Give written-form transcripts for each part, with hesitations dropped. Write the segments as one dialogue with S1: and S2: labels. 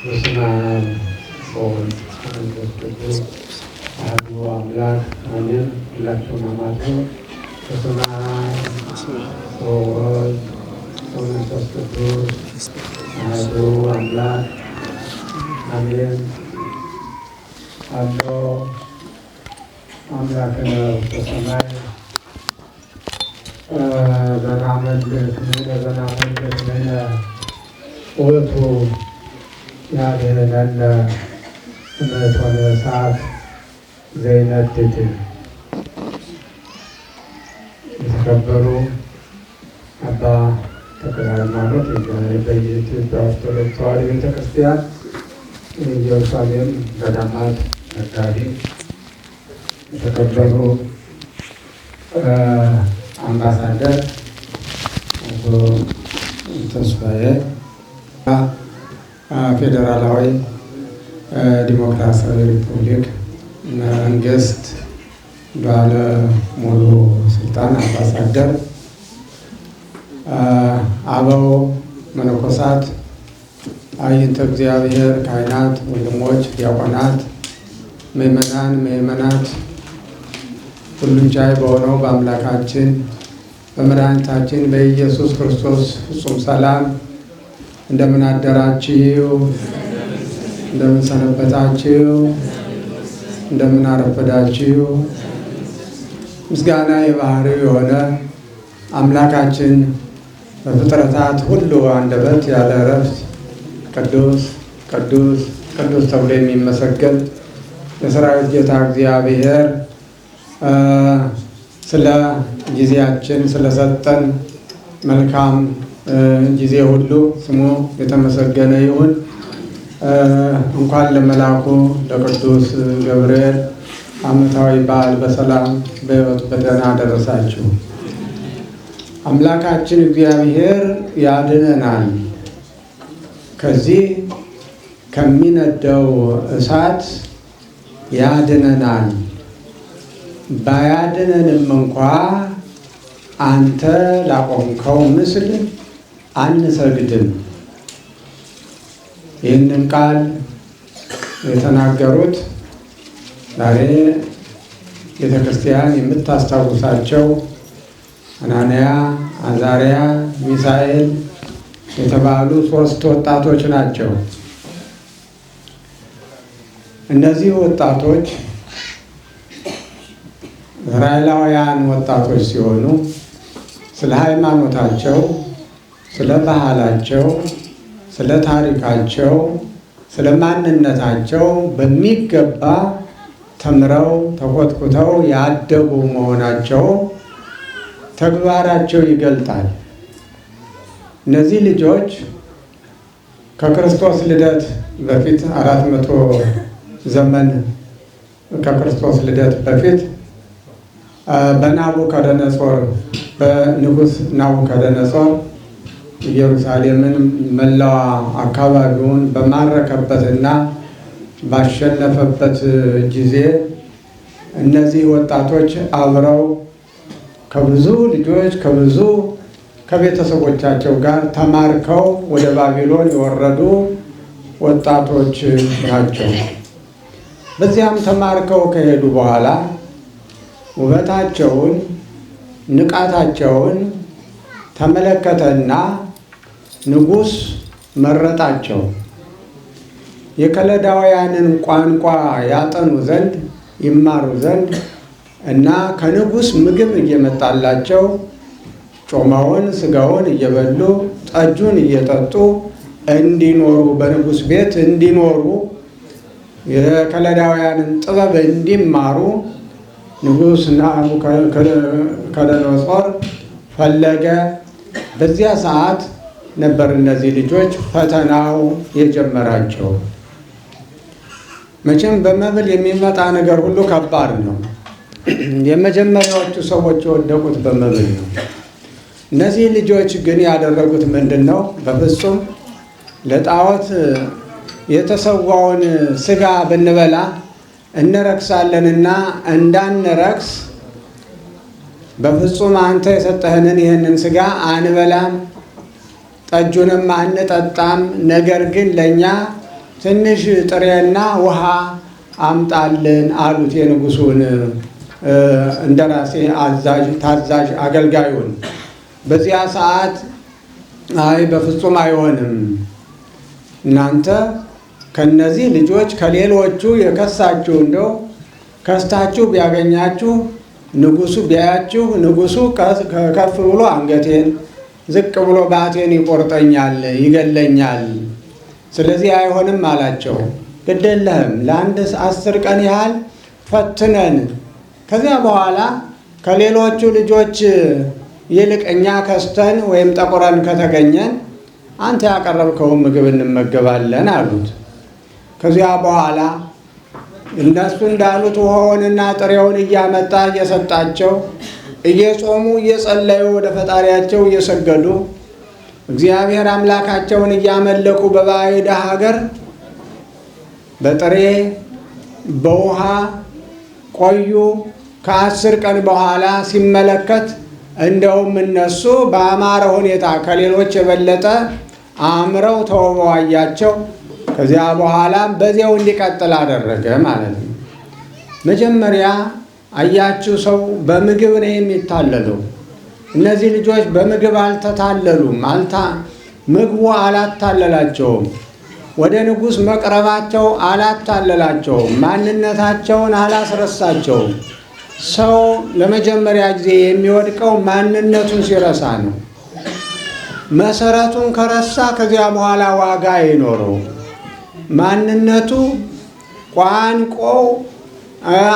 S1: በስመ አብ ወወልድ ወመንፈስ ቅዱስ አሐዱ አምላክ አሜን። ሁላችሁም አማቱ በስመ አብ ወወልድ ወመንፈስ ቅዱስ አሐዱ አምላክ አሜን። አሎ አምላክነ በሰማይ ዘናመልክነ ውእቱ ያድኅነነ እምእቶነ እሳት ዘይነድድ። የተከበሩ አባ ተክለ ሃይማኖት በኢትዮጵያ ኦርቶዶክስ ተዋሕዶ ቤተክርስቲያን ኢየሩሳሌም ገዳማት መጋቢ፣ የተከበሩ አምባሳደር አቶ ተስፋዬ ፌዴራላዊ ዲሞክራሲያዊ ሪፑብሊክ መንግስት ባለ ሙሉ ስልጣን አምባሳደር፣ አበው መነኮሳት፣ አይንተ እግዚአብሔር ካህናት፣ ወንድሞች ዲያቆናት፣ ምእመናት ሁሉን ቻይ በሆነው በአምላካችን በመድኃኒታችን በኢየሱስ ክርስቶስ ፍጹም ሰላም እንደምን አደራችሁ? እንደምን ሰነበታችሁ? እንደምን አረፈዳችሁ? ምስጋና የባህሪው የሆነ አምላካችን በፍጥረታት ሁሉ አንደበት ያለ እረፍት ቅዱስ ቅዱስ ቅዱስ ተብሎ የሚመሰገን የሰራዊት ጌታ እግዚአብሔር ስለ ጊዜያችን ስለሰጠን መልካም ጊዜ ሁሉ ስሙ የተመሰገነ ይሁን። እንኳን ለመልአኩ ለቅዱስ ገብርኤል ዓመታዊ በዓል በሰላም በሕይወት በደህና አደረሳችሁ። አምላካችን እግዚአብሔር ያድነናል። ከዚህ ከሚነደው እሳት ያድነናል። ባያድነንም እንኳ አንተ ላቆምከው ምስል አንሰግድም። ይህንን ቃል የተናገሩት ዛሬ ቤተክርስቲያን የምታስታውሳቸው አናንያ፣ አዛርያ፣ ሚሳኤል የተባሉ 3 ወጣቶች ናቸው። እነዚህ ወጣቶች እስራኤላውያን ወጣቶች ሲሆኑ ስለ ሃይማኖታቸው፣ ስለ ባህላቸው፣ ስለ ታሪካቸው፣ ስለ ማንነታቸው በሚገባ ተምረው ተኮትኩተው ያደጉ መሆናቸው ተግባራቸው ይገልጣል። እነዚህ ልጆች ከክርስቶስ ልደት በፊት 400 ዘመን ከክርስቶስ ልደት በፊት በንጉሥ ናቡከደነጾር ኢየሩሳሌምን መላዋ አካባቢውን በማረከበትና ባሸነፈበት ጊዜ እነዚህ ወጣቶች አብረው ከብዙ ልጆች ከቤተሰቦቻቸው ጋር ተማርከው ወደ ባቢሎን የወረዱ ወጣቶች ናቸው። በዚያም ተማርከው ከሄዱ በኋላ ውበታቸውን፣ ንቃታቸውን ተመለከተና ንጉሥ መረጣቸው። የከለዳውያንን ቋንቋ ያጠኑ ዘንድ ይማሩ ዘንድ እና ከንጉሥ ምግብ እየመጣላቸው ጮማውን ስጋውን እየበሉ ጠጁን እየጠጡ እንዲኖሩ በንጉሥ ቤት እንዲኖሩ የከለዳውያንን ጥበብ እንዲማሩ ንጉሥ ናቡከደነፆር ፈለገ። በዚያ ሰዓት ነበር እነዚህ ልጆች ፈተናው የጀመራቸው። መቼም በመብል የሚመጣ ነገር ሁሉ ከባድ ነው። የመጀመሪያዎቹ ሰዎች የወደቁት በመብል ነው። እነዚህ ልጆች ግን ያደረጉት ምንድን ነው? በፍጹም ለጣዖት የተሰዋውን ስጋ ብንበላ እንረክሳለንና እንዳንረክስ በፍጹም አንተ የሰጠህንን ይህንን ስጋ አንበላም፣ ጠጁንም አንጠጣም። ነገር ግን ለእኛ ትንሽ ጥሬና ውሃ አምጣልን አሉት የንጉሱን እንደራሴ ታዛዥ አገልጋዩን። በዚያ ሰዓት አይ በፍጹም አይሆንም፣ እናንተ ከነዚህ ልጆች ከሌሎቹ የከሳችሁ እንደው ከስታችሁ ቢያገኛችሁ ንጉሱ ቢያያችሁ ንጉሱ ከፍ ብሎ አንገቴን ዝቅ ብሎ ባቴን ይቆርጠኛል፣ ይገለኛል። ስለዚህ አይሆንም አላቸው። ግድ የለህም ለአንድ 10 ቀን ያህል ፈትነን ከዚያ በኋላ ከሌሎቹ ልጆች ይልቅ እኛ ከስተን ወይም ጠቁረን ከተገኘን አንተ ያቀረብከውን ምግብ እንመገባለን አሉት። ከዚያ በኋላ እነሱ እንዳሉት ውሃውንና ጥሬውን እያመጣ እየሰጣቸው እየጾሙ እየጸለዩ ወደ ፈጣሪያቸው እየሰገዱ እግዚአብሔር አምላካቸውን እያመለኩ በባዕድ ሀገር በጥሬ በውሃ ቆዩ። ከ10 ቀን በኋላ ሲመለከት እንደውም እነሱ በአማረ ሁኔታ ከሌሎች የበለጠ አምረው ተውበው አያቸው። ከዚያ በኋላ በዚያው እንዲቀጥል አደረገ ማለት ነው። መጀመሪያ አያችሁ ሰው በምግብ ነው የሚታለለው። እነዚህ ልጆች በምግብ አልተታለሉም። ምግቡ አላታለላቸውም። ወደ ንጉሥ መቅረባቸው አላታለላቸውም። ማንነታቸውን አላስረሳቸውም። ሰው ለመጀመሪያ ጊዜ የሚወድቀው ማንነቱን ሲረሳ ነው። መሰረቱን ከረሳ ከዚያ በኋላ ዋጋ አይኖረው። ማንነቱ፣ ቋንቋው፣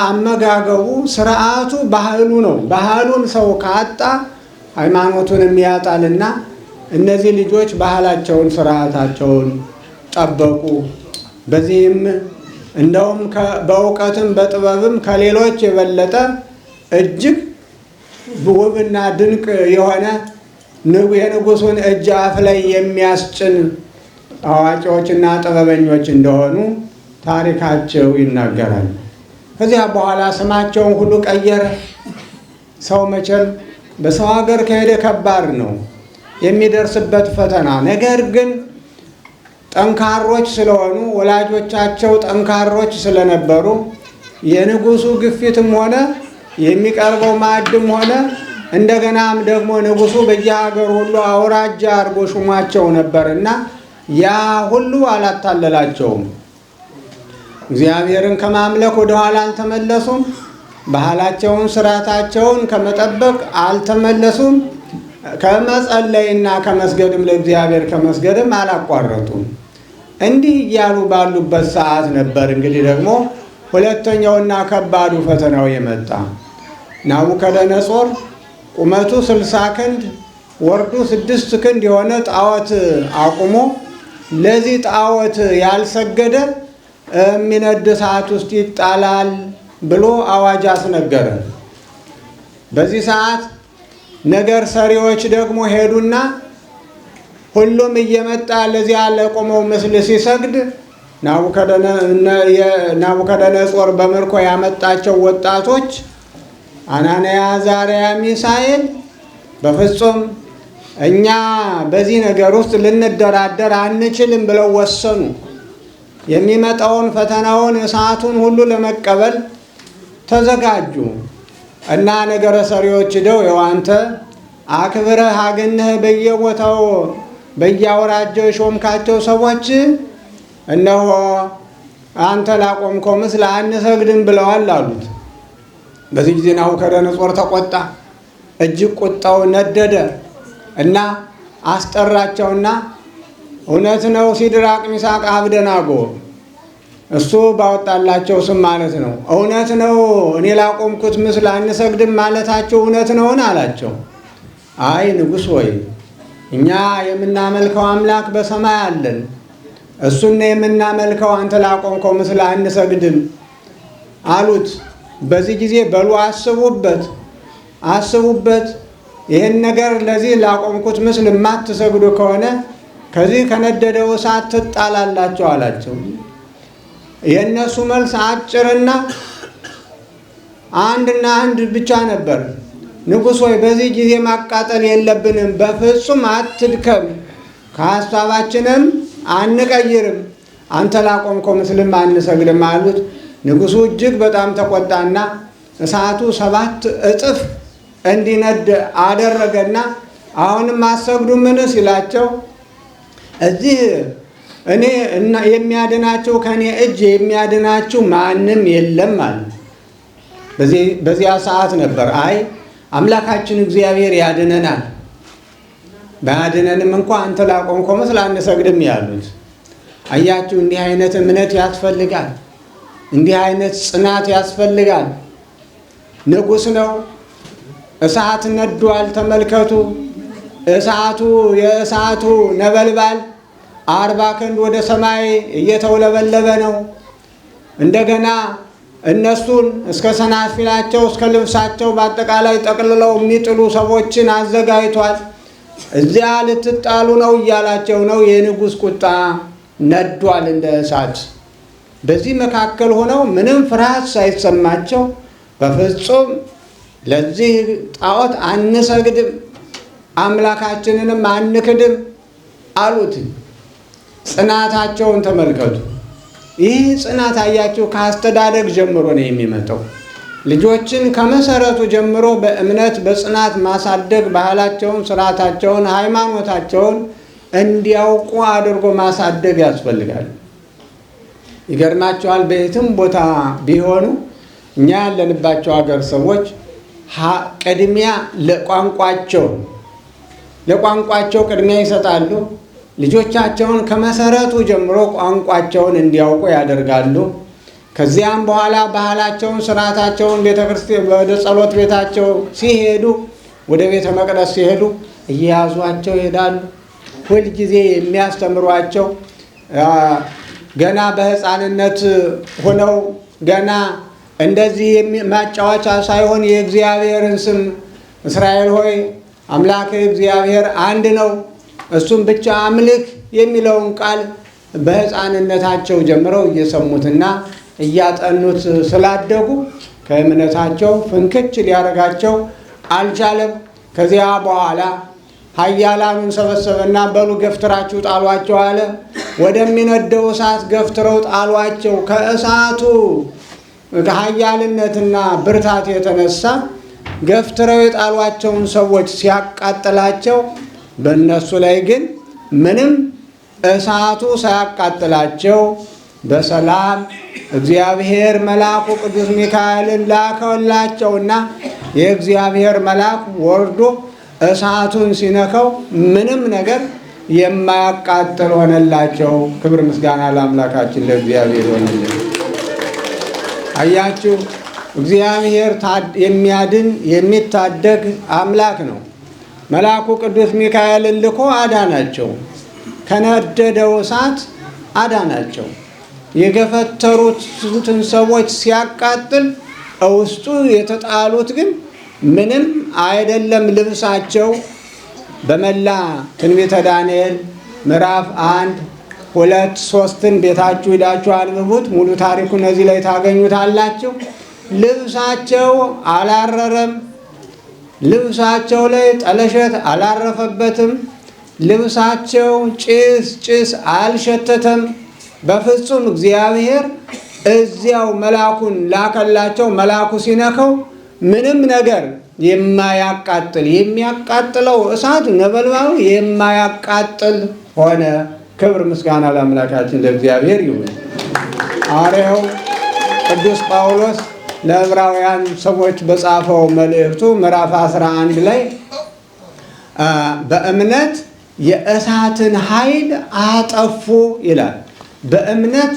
S1: አመጋገቡ፣ ስርዓቱ፣ ባህሉ ነው። ባህሉን ሰው ካጣ ሃይማኖቱንም ያጣልና እነዚህ ልጆች ባህላቸውን፣ ስርዓታቸውን ጠበቁ። በዚህም እንደውም በእውቀትም በጥበብም ከሌሎች የበለጠ እጅግ ውብና ድንቅ የሆነ የንጉሱን እጅ አፍ ላይ የሚያስጭን አዋቂዎችና ጥበበኞች እንደሆኑ ታሪካቸው ይናገራል። ከዚያ በኋላ ስማቸውን ሁሉ ቀየረ። ሰው መቼም በሰው ሀገር ከሄደ ከባድ ነው የሚደርስበት ፈተና። ነገር ግን ጠንካሮች ስለሆኑ ወላጆቻቸው ጠንካሮች ስለነበሩ የንጉሱ ግፊትም ሆነ የሚቀርበው ማዕድም ሆነ እንደገናም ደግሞ ንጉሱ በየሀገር ሁሉ አውራጃ አድርጎ ሹሟቸው ነበርና ያ ሁሉ አላታለላቸውም። እግዚአብሔርን ከማምለክ ወደኋላ አልተመለሱም። ባህላቸውን፣ ስርዓታቸውን ከመጠበቅ አልተመለሱም። ከመጸለይና ከመስገድም ለእግዚአብሔር ከመስገድም አላቋረጡም። እንዲህ እያሉ ባሉበት ሰዓት ነበር እንግዲህ ደግሞ ሁለተኛውና ከባዱ ፈተናው የመጣ። ናቡከደነፆር ቁመቱ 60 ክንድ ወርዱ 6 ክንድ የሆነ ጣዖት አቁሞ ለዚህ ጣዖት ያልሰገደ የሚነድ እሳት ውስጥ ይጣላል ብሎ አዋጅ አስነገረ። በዚህ ሰዓት ነገር ሰሪዎች ደግሞ ሄዱና ሁሉም እየመጣ ለዚያ ለቆመው ምስል ሲሰግድ ናቡከደነፆር በምርኮ ያመጣቸው ወጣቶች አናንያ፣ አዛርያ፣ ሚሳኤል በፍጹም እኛ በዚህ ነገር ውስጥ ልንደራደር አንችልም ብለው ወሰኑ። የሚመጣውን ፈተናውን እሳቱን ሁሉ ለመቀበል ተዘጋጁ። እና ነገረ ሰሪዎች ሄደው የዋንተ አክብረህ አገነህ በየቦታው በየአውራጃው ሾምካቸው ሰዎች እነሆ አንተ ላቆምከው ምስል አንሰግድም ብለዋል አሉት። በዚህ ጊዜ ናቡከደነፆር ተቆጣ፣ እጅግ ቁጣው ነደደ እና አስጠራቸውና እውነት ነው ሲድራቅ ሚሳቅ አብደናጎ እሱ ባወጣላቸው ስም ማለት ነው። እውነት ነው እኔ ላቆምኩት ምስል አንሰግድም ማለታቸው እውነት ነውን አላቸው። አይ ንጉሥ ሆይ እኛ የምናመልከው አምላክ በሰማይ አለን፣ እሱን የምናመልከው አንተ ላቆምከው ምስል አንሰግድም አሉት። በዚህ ጊዜ በሉ አስቡበት፣ ይህን ነገር ለዚህ ላቆምኩት ምስል የማትሰግዱ ከሆነ ከዚህ ከነደደው እሳት ትጣላላቸው አላቸው። የእነሱ መልስ አጭርና አንድ ብቻ ነበር። ንጉሥ ሆይ በዚህ ጊዜ ማቃጠል የለብንም፣ በፍጹም አትድከም፣ ከሀሳባችንም አንቀይርም፣ አንተ ላቆምከው ምስልም አንሰግድም አሉት። ንጉሡ እጅግ በጣም ተቆጣና እሳቱ 7 እጥፍ እንዲነድ አደረገና አሁንም አሰግዱምን ሲላቸው እዚህ እኔ የሚያድናችሁ ከኔ እጅ የሚያድናችሁ ማንም የለም አለ። በዚያ ሰዓት ነበር አይ አምላካችን እግዚአብሔር ያድነናል፣ ባያድነንም እንኳ አንተ ላቆምከው ምስል አንሰግድም ያሉት። አያችሁ፣ እንዲህ አይነት እምነት ያስፈልጋል፣ እንዲህ አይነት ጽናት ያስፈልጋል። ንጉሥ ነው፣ እሳት ነዷል። ተመልከቱ፣ የእሳቱ ነበልባል 40 ክንድ ወደ ሰማይ እየተውለበለበ ነው። እንደገና እነሱን እስከ ሰናፊላቸው እስከ ልብሳቸው በአጠቃላይ ጠቅልለው የሚጥሉ ሰዎችን አዘጋጅቷል። እዚያ ልትጣሉ ነው እያላቸው ነው። የንጉሥ ቁጣ ነዷል እንደ እሳት። በዚህ መካከል ሆነው ምንም ፍርሃት ሳይሰማቸው በፍጹም ለዚህ ጣዖት አንሰግድም፣ አምላካችንንም አንክድም አሉት። ጽናታቸውን ተመልከቱ። ይህ ጽናት አያችሁ ከአስተዳደግ ጀምሮ ነው የሚመጣው። ልጆችን ከመሰረቱ ጀምሮ በእምነት በጽናት ማሳደግ፣ ባህላቸውን፣ ስርዓታቸውን፣ ሃይማኖታቸውን እንዲያውቁ አድርጎ ማሳደግ ያስፈልጋል። ይገርማቸዋል። በየትም ቦታ ቢሆኑ እኛ ያለንባቸው ሀገር ሰዎች ቅድሚያ ለቋንቋቸው ቅድሚያ ይሰጣሉ። ልጆቻቸውን ከመሰረቱ ጀምሮ ቋንቋቸውን እንዲያውቁ ያደርጋሉ። ከዚያም በኋላ ባህላቸውን፣ ስርዓታቸውን ወደ ጸሎት ቤታቸው ሲሄዱ፣ ወደ ቤተ መቅደስ ሲሄዱ እየያዟቸው ይሄዳሉ። ሁልጊዜ የሚያስተምሯቸው ገና በሕፃንነት ሆነው ገና እንደዚህ ማጫወቻ ሳይሆን የእግዚአብሔርን ስም እስራኤል ሆይ አምላክ እግዚአብሔር አንድ ነው፣ እሱም ብቻ አምልክ የሚለውን ቃል በሕፃንነታቸው ጀምረው እየሰሙትና እያጠኑት ስላደጉ ከእምነታቸው ፍንክች ሊያደርጋቸው አልቻለም። ከዚያ በኋላ ኃያላኑን ሰበሰበና በሉ ገፍትራችሁ ጣሏቸው አለ። ወደሚነደው እሳት ገፍትረው ጣሏቸው። ከእሳቱ ኃያልነትና ብርታት የተነሳ ገፍትረው የጣሏቸውን ሰዎች ሲያቃጥላቸው፣ በእነሱ ላይ ግን ምንም እሳቱ ሳያቃጥላቸው በሰላም እግዚአብሔር መልአኩ ቅዱስ ሚካኤልን ላከላቸውና የእግዚአብሔር መልአክ ወርዶ እሳቱን ሲነካው ምንም ነገር የማያቃጥል ሆነላቸው። ክብር ምስጋና ለአምላካችን ለእግዚአብሔር ይሁንልን። አያችሁ፣ እግዚአብሔር የሚያድን የሚታደግ አምላክ ነው። መልአኩ ቅዱስ ሚካኤልን ልኮ አዳናቸው። ከነደደው እሳት አዳናቸው። የገፈተሩትን ሰዎች ሲያቃጥል ውስጡ የተጣሉት ግን ምንም አይደለም። ልብሳቸው በመላ ትንቢተ ዳንኤል ምዕራፍ 1፣ 2፣ 3ን ቤታችሁ ሂዳችሁ አንብቡት። ሙሉ ታሪኩን እዚህ ላይ ታገኙታላችሁ። ልብሳቸው አላረረም። ልብሳቸው ላይ ጠለሸት አላረፈበትም። ልብሳቸው ጭስ አልሸተተም። በፍጹም እግዚአብሔር እዚያው መልአኩን ላከላቸው። መልአኩ ሲነካው ምንም ነገር የማያቃጥል የሚያቃጥለው እሳት ነበልባሉ የማያቃጥል ሆነ። ክብር ምስጋና ለአምላካችን ለእግዚአብሔር ይሁን። ሐዋርያው ቅዱስ ጳውሎስ ለዕብራውያን ሰዎች በጻፈው መልእክቱ ምዕራፍ 11 ላይ በእምነት የእሳትን ኃይል አጠፉ ይላል። በእምነት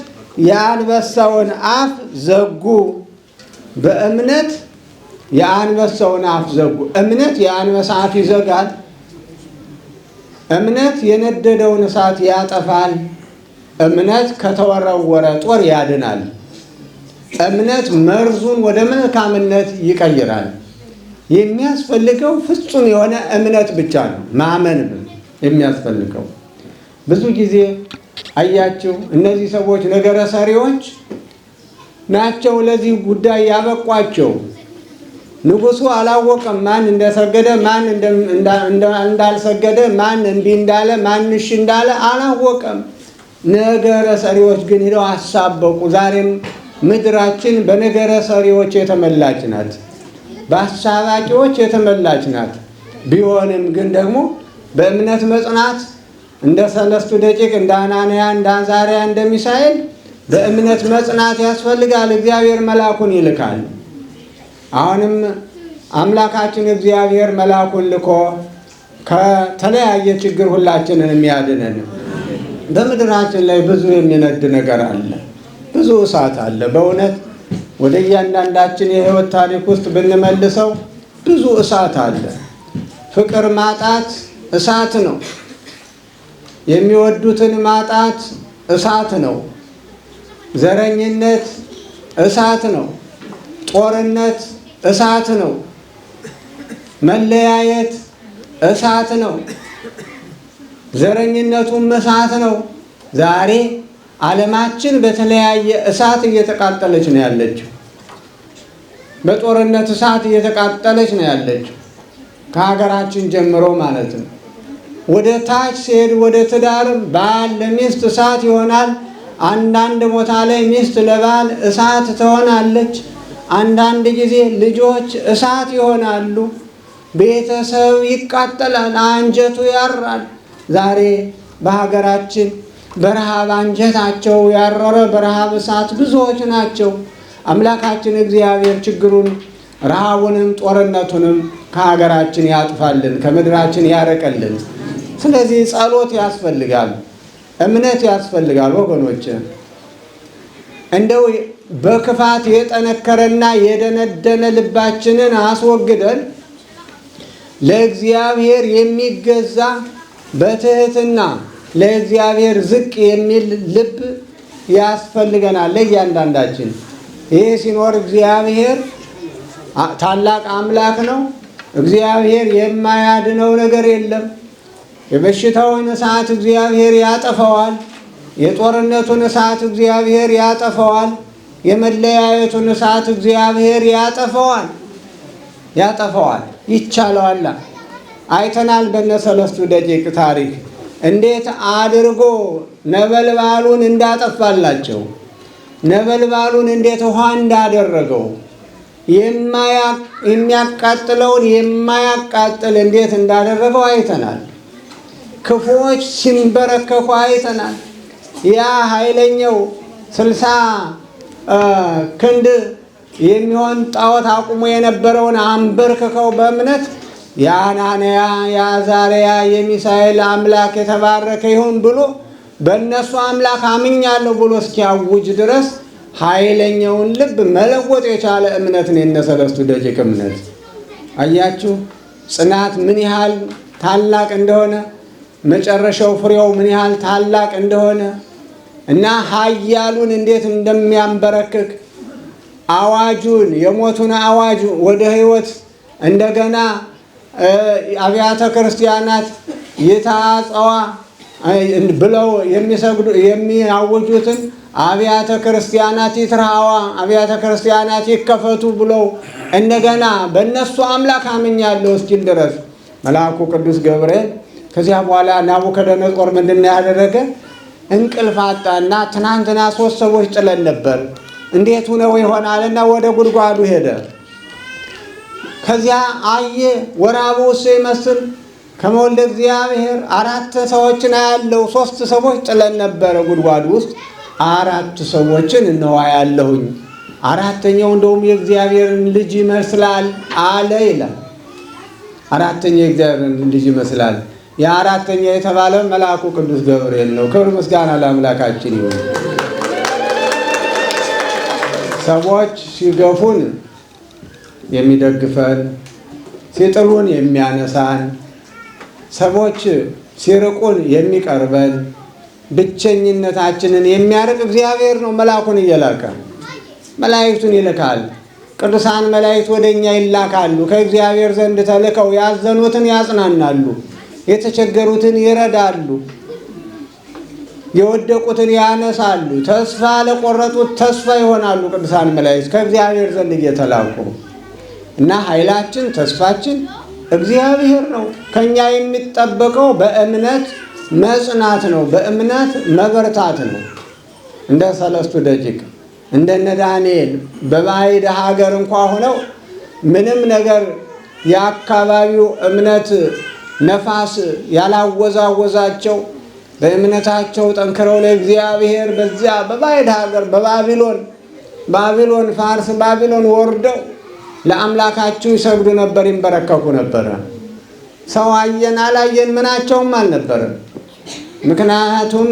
S1: የአንበሳውን አፍ ዘጉ። በእምነት የአንበሳውን አፍ ዘጉ። እምነት የአንበሳ አፍ ይዘጋል። እምነት የነደደውን እሳት ያጠፋል። እምነት ከተወረወረ ጦር ያድናል። እምነት መርዙን ወደ መልካምነት ይቀይራል። የሚያስፈልገው ፍጹም የሆነ እምነት ብቻ ነው። ማመን የሚያስፈልገው። ብዙ ጊዜ አያችሁ፣ እነዚህ ሰዎች ነገረ ሰሪዎች ናቸው ለዚህ ጉዳይ ያበቋቸው። ንጉሡ አላወቀም ማን እንደሰገደ ማን እንዳልሰገደ፣ ማን እምቢ እንዳለ ማን እሺ እንዳለ አላወቀም። ነገረ ሰሪዎች ግን ሄደው አሳበቁ። ዛሬም ምድራችን በነገረ ሰሪዎች የተመላች ናት፣ በአሳባቂዎች የተመላች ናት። ቢሆንም ግን ደግሞ በእምነት መጽናት እንደ ሰለስቱ ደቂቅ እንደ አናንያ እንደ አዛርያ እንደ ሚሳኤል በእምነት መጽናት ያስፈልጋል። እግዚአብሔር መልአኩን ይልካል። አሁንም አምላካችን እግዚአብሔር መልአኩን ልኮ ከተለያየ ችግር ሁላችንን የሚያድነን። በምድራችን ላይ ብዙ የሚነድ ነገር አለ፣ ብዙ እሳት አለ። በእውነት ወደ እያንዳንዳችን የሕይወት ታሪክ ውስጥ ብንመልሰው ብዙ እሳት አለ። ፍቅር ማጣት እሳት ነው። የሚወዱትን ማጣት እሳት ነው። ዘረኝነት እሳት ነው። ጦርነት እሳት ነው። መለያየት እሳት ነው። ዘረኝነቱም እሳት ነው። ዛሬ ዓለማችን በተለያየ እሳት እየተቃጠለች ነው ያለችው። በጦርነት እሳት እየተቃጠለች ነው ያለችው፣ ከሀገራችን ጀምሮ ማለት ነው። ወደ ታች ሲሄድ ወደ ትዳርም ባል ለሚስት እሳት ይሆናል። አንዳንድ ቦታ ላይ ሚስት ለባል እሳት ትሆናለች። አንዳንድ ጊዜ ልጆች እሳት ይሆናሉ። ቤተሰብ ይቃጠላል፣ አንጀቱ ያራል። ዛሬ በሀገራችን በረሃብ አንጀታቸው ያረረ በረሃብ እሳት ብዙዎች ናቸው። አምላካችን እግዚአብሔር ችግሩን ረሃቡንም ጦርነቱንም ከሀገራችን ያጥፋልን፣ ከምድራችን ያረቀልን። ስለዚህ ጸሎት ያስፈልጋል፣ እምነት ያስፈልጋል። ወገኖች እንደው በክፋት የጠነከረና የደነደነ ልባችንን አስወግደን ለእግዚአብሔር የሚገዛ በትህትና ለእግዚአብሔር ዝቅ የሚል ልብ ያስፈልገናል ለእያንዳንዳችን። ይህ ሲኖር እግዚአብሔር ታላቅ አምላክ ነው። እግዚአብሔር የማያድነው ነገር የለም። የበሽታውን እሳት እግዚአብሔር ያጠፈዋል። የጦርነቱን እሳት እግዚአብሔር ያጠፈዋል። የመለያየቱን እሳት እግዚአብሔር ያጠፈዋል። ይቻለዋል። አይተናል በነሰለስቱ ደቂቅ ታሪክ እንዴት አድርጎ ነበልባሉን እንዳጠፋላቸው፣ ነበልባሉን እንዴት ውሃ እንዳደረገው፣ የሚያቃጥለውን የማያቃጥል እንዴት እንዳደረገው አይተናል። ክፉዎች ሲንበረከኩ አይተናል። ያ ኃይለኛው 60 ክንድ የሚሆን ጣዖት አቁሞ የነበረውን አንበርክከው በእምነት የአናንያ የአዛርያ የሚሳኤል አምላክ የተባረከ ይሁን ብሎ በእነሱ አምላክ አምኛለሁ ብሎ እስኪያውጅ ድረስ ኃይለኛውን ልብ መለወጥ የቻለ እምነት ነው የነሰለስቱ ደቂቅ እምነት። አያችሁ ጽናት ምን ያህል ታላቅ እንደሆነ፣ መጨረሻው ፍሬው ምን ያህል ታላቅ እንደሆነ እና ኃያሉን እንዴት እንደሚያንበረክክ አዋጁን የሞቱን አዋጅ ወደ ሕይወት እንደገና አብያተ ክርስቲያናት የታጸዋ ብለው የሚያውጁትን አብያተ ክርስቲያናት ይትራዋ አብያተ ክርስቲያናት ይከፈቱ ብለው እንደገና በእነሱ አምላክ አምኛለሁ እስኪል ድረስ መልአኩ ቅዱስ ገብርኤል ከዚያ በኋላ ናቡከደነጾር ምንድን ያደረገ? እንቅልፍ አጣና ትናንትና 3 ሰዎች ጥለን ነበር እንዴት ሆነው ይሆናልና ወደ ጉድጓዱ ሄደ። ከዚያ አየ ወራቡ እሱ ይመስል ከመወልደ እግዚአብሔር 4 ሰዎችን ያለው 3 ሰዎች ጥለን ነበረ ጉድጓድ ውስጥ 4 ሰዎችን እነሆ ያለሁኝ 4ኛው እንደውም የእግዚአብሔርን ልጅ ይመስላል አለ ይላል። 4ኛው የእግዚአብሔርን ልጅ ይመስላል። የ4ኛ የተባለ መልአኩ ቅዱስ ገብርኤል ነው። ክብር ምስጋና ለአምላካችን ይሁን። ሰዎች ሲገፉን የሚደግፈን፣ ሲጥሉን የሚያነሳን፣ ሰዎች ሲርቁን የሚቀርበን፣ ብቸኝነታችንን የሚያርቅ እግዚአብሔር ነው። መልአኩን እየላከ መላእክቱን ይልካል። ቅዱሳን መላእክት ወደኛ ይላካሉ። ከእግዚአብሔር ዘንድ ተልከው ያዘኑትን ያጽናናሉ፣ የተቸገሩትን ይረዳሉ፣ የወደቁትን ያነሳሉ፣ ተስፋ ለቆረጡት ተስፋ ይሆናሉ። ቅዱሳን መላእክት ከእግዚአብሔር ዘንድ እየተላኩ እና ኃይላችን ተስፋችን እግዚአብሔር ነው። ከኛ የሚጠበቀው በእምነት መጽናት ነው፣ በእምነት መበርታት ነው። እንደ 3ቱ ደቂቅ እንደነ ዳንኤል በባዕድ ሀገር እንኳ ሆነው ምንም ነገር የአካባቢው እምነት ነፋስ ያላወዛወዛቸው በእምነታቸው ጠንክረው ለእግዚአብሔር በዚያ በባዕድ ሀገር ባቢሎን ፋርስ ባቢሎን ወርደው ለአምላካቸው ይሰግዱ ነበር፣ ይንበረከኩ ነበር። ሰው አየን አላየን ምናቸውም አልነበረም። ምክንያቱም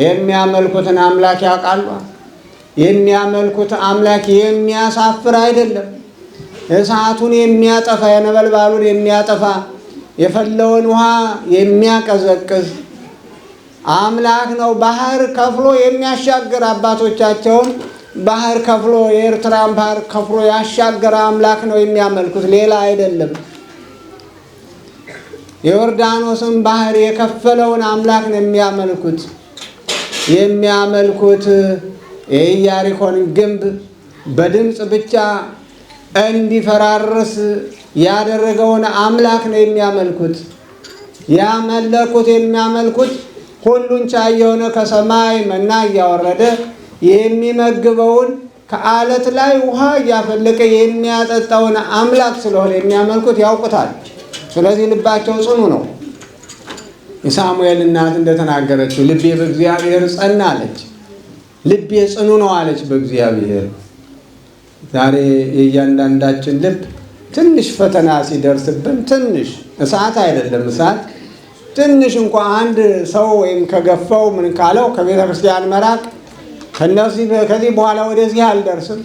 S1: የሚያመልኩትን አምላክ ያውቃሉ። የሚያመልኩት አምላክ የሚያሳፍር አይደለም። እሳቱን የሚያጠፋ የነበልባሉን የሚያጠፋ የፈለውን ውሃ የሚያቀዘቅዝ አምላክ ነው። ባህር ከፍሎ የሚያሻግር አባቶቻቸውን ባህር ከፍሎ የኤርትራን ባህር ከፍሎ ያሻገረ አምላክ ነው የሚያመልኩት፣ ሌላ አይደለም። የዮርዳኖስን ባህር የከፈለውን አምላክ ነው የሚያመልኩት። የኢያሪኮን ግንብ በድምፅ ብቻ እንዲፈራርስ ያደረገውን አምላክ ነው የሚያመልኩት። የሚያመልኩት ሁሉን ቻይ የሆነ ከሰማይ መና እያወረደ የሚመግበውን ከአለት ላይ ውሃ እያፈለቀ የሚያጠጣውን አምላክ ስለሆነ የሚያመልኩት ያውቁታል። ስለዚህ ልባቸው ጽኑ ነው። የሳሙኤል እናት እንደተናገረችው ልቤ በእግዚአብሔር ጸና አለች። ልቤ ጽኑ ነው አለች በእግዚአብሔር። ዛሬ የእያንዳንዳችን ልብ ትንሽ ፈተና ሲደርስብን ትንሽ እሳት አይደለም እሳት ትንሽ እንኳ አንድ ሰው ወይም ከገፋው ምን ካለው ከቤተ ክርስቲያን መራቅ፣ ከዚህ በኋላ ወደዚህ አልደርስም፣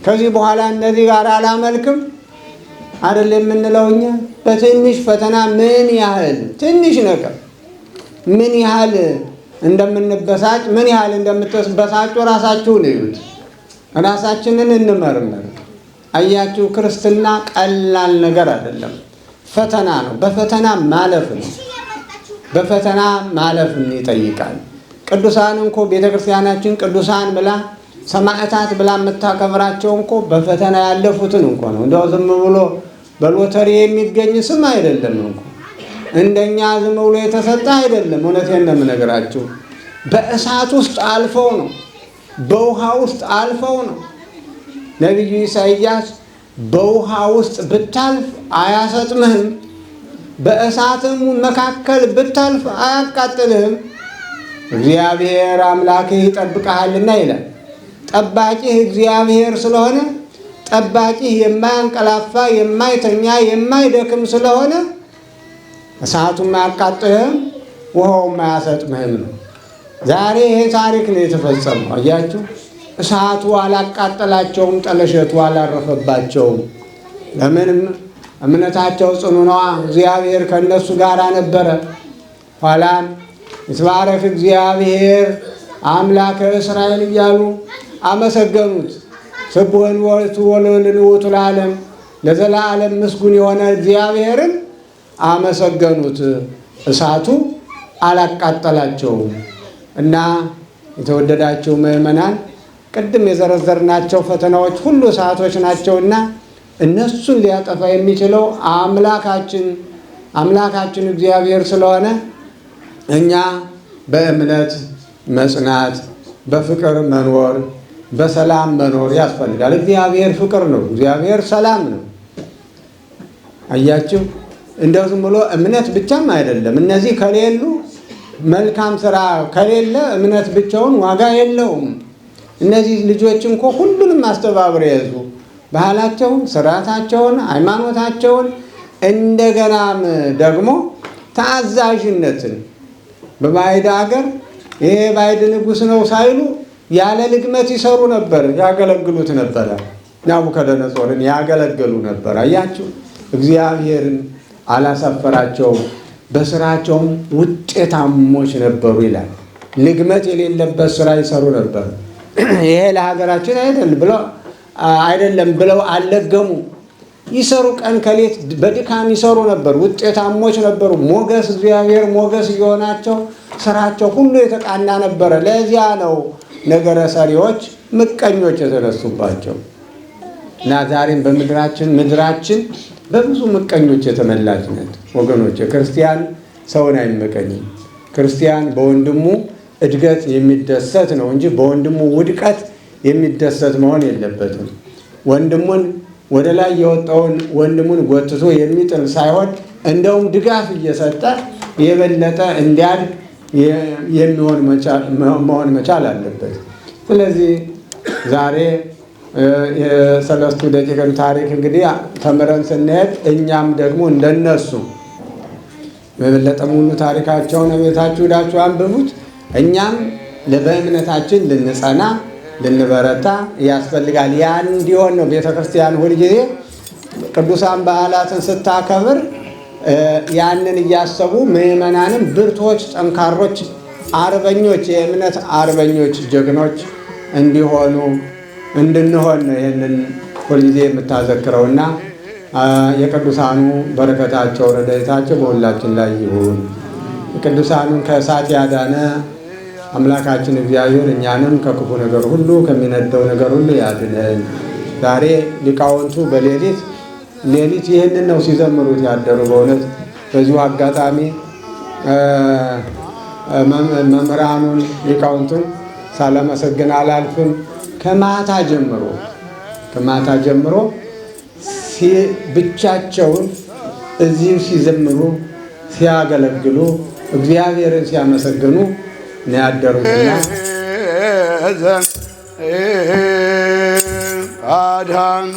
S1: ከዚህ በኋላ እነዚህ ጋር አላመልክም አይደለም የምንለው እኛ። በትንሽ ፈተና ምን ያህል ትንሽ ነገር ምን ያህል እንደምንበሳጭ ምን ያህል እንደምትበሳጩ ራሳችሁን እዩት። ራሳችንን እንመርምር። አያችሁ፣ ክርስትና ቀላል ነገር አይደለም፣ ፈተና ነው። በፈተና ማለፍ ነው። በፈተና ማለፍን ይጠይቃል። ቅዱሳን እንኮ ቤተክርስቲያናችን ቅዱሳን ብላ ሰማዕታት ብላ የምታከብራቸው እንኮ በፈተና ያለፉትን እንኮ ነው። እንደው ዝም ብሎ በሎተሪ የሚገኝ ስም አይደለም እንኮ፣ እንደኛ ዝም ብሎ የተሰጠ አይደለም። እውነቴን ነው የምነግራችሁ። በእሳት ውስጥ አልፈው ነው፣ በውሃ ውስጥ አልፈው ነው። ነቢዩ ኢሳይያስ በውሃ ውስጥ ብታልፍ አያሰጥምህም፣ በእሳትም መካከል ብታልፍ አያቃጥልህም፣ እግዚአብሔር አምላክህ ይጠብቅሃልና ይላል። ጠባቂህ እግዚአብሔር ስለሆነ፣ ጠባቂህ የማያንቀላፋ የማይተኛ የማይደክም ስለሆነ እሳቱም አያቃጥልህም፣ ውሃውም አያሰጥምህም ነው። ዛሬ ይሄ ታሪክ ነው የተፈጸመው። አያችሁ፣ እሳቱ አላቃጠላቸውም፣ ጠለሸቱ አላረፈባቸውም። ለምን? እምነታቸው ጽኑ ነዋ። እግዚአብሔር ከእነሱ ጋር ነበረ። ኋላም ይትባረክ እግዚአብሔር አምላከ እስራኤል እያሉ አመሰገኑት። ስቡሕን ወልቱ ወልዑልን ውእቱ ለዓለም፣ ለዘላለም ምስጉን የሆነ እግዚአብሔርን አመሰገኑት። እሳቱ አላቃጠላቸውም። እና የተወደዳቸው ምዕመናን፣ ቅድም የዘረዘርናቸው ፈተናዎች ሁሉ እሳቶች ናቸውና እነሱን ሊያጠፋ የሚችለው አምላካችን እግዚአብሔር ስለሆነ እኛ በእምነት መጽናት፣ በፍቅር መኖር፣ በሰላም መኖር ያስፈልጋል። እግዚአብሔር ፍቅር ነው። እግዚአብሔር ሰላም ነው። አያችሁ፣ እንደው ዝም ብሎ እምነት ብቻም አይደለም። እነዚህ ከሌሉ መልካም ስራ ከሌለ እምነት ብቻውን ዋጋ የለውም። እነዚህ ልጆች እንኳ ሁሉንም አስተባብረው የያዙ ባህላቸውን፣ ስርዓታቸውን፣ ሃይማኖታቸውን እንደገናም ደግሞ ታዛዥነትን በባዕድ ሀገር ይሄ ባዕድ ንጉሥ ነው ሳይሉ ያለ ልግመት ይሰሩ ነበር፣ ያገለግሉት ነበረ። ናቡከደነጾርን ያገለግሉ ነበር። አያችሁ፣ እግዚአብሔርን አላሳፈራቸውም። በስራቸውም ውጤታሞች ነበሩ ይላል። ልግመት የሌለበት ስራ ይሰሩ ነበር። ይሄ ለሀገራችን አይደለም ብለው አልለገሙ። ይሰሩ፣ ቀን ከሌት በድካም ይሰሩ ነበር። ውጤታሞች ነበሩ። ሞገስ እግዚአብሔር ሞገስ እየሆናቸው ስራቸው ሁሉ የተቃና ነበረ። ለዚያ ነው ነገረ ሰሪዎች ምቀኞች የተነሱባቸው እና ዛሬም ምድራችን በብዙ ምቀኞች የተመላች ናት። ወገኖች፣ ክርስቲያን ሰውን አይመቀኝም። ክርስቲያን በወንድሙ እድገት የሚደሰት ነው እንጂ በወንድሙ ውድቀት የሚደሰት መሆን የለበትም። ወንድሙን ወደ ላይ የወጣውን ወንድሙን ጎትቶ የሚጥል ሳይሆን እንደውም ድጋፍ እየሰጠ የበለጠ እንዲያድግ መሆን መቻል አለበት። ስለዚህ ዛሬ የሰለስቱ ደቂቅን ታሪክ እንግዲህ ተምረን ስንሄድ እኛም ደግሞ እንደነሱ በበለጠ ሙሉ ታሪካቸውን ቤታችሁ ሄዳችሁ አንብቡት። እኛም በእምነታችን ልንጸና ልንበረታ ያስፈልጋል። ያ እንዲሆን ነው ቤተ ክርስቲያን ሁልጊዜ ቅዱሳን በዓላትን ስታከብር ያንን እያሰቡ ምዕመናንም ብርቶች፣ ጠንካሮች፣ አርበኞች፣ የእምነት አርበኞች፣ ጀግኖች እንድንሆን ነው ይህንን ሁልጊዜ የምታዘክረውና የቅዱሳኑ በረከታቸው ረድኤታቸው በሁላችን ላይ ይሁን። ቅዱሳኑን ከእሳት ያዳነ አምላካችን እግዚአብሔር እኛንም ከክፉ ነገር ሁሉ ከሚነደው ነገር ሁሉ ያድነን። ዛሬ ሊቃውንቱ በሌሊት ይህንን ነው ሲዘምሩት ያደሩ። በእውነት በዚሁ አጋጣሚ መምህራኑን ሊቃውንቱን ሳላመሰግን አላልፍም። ከማታ ጀምሮ ብቻቸውን እዚሁ ሲዘምሩ ሲያገለግሉ እግዚአብሔርን ሲያመሰግኑ ነው ያደሩትና አዳኑ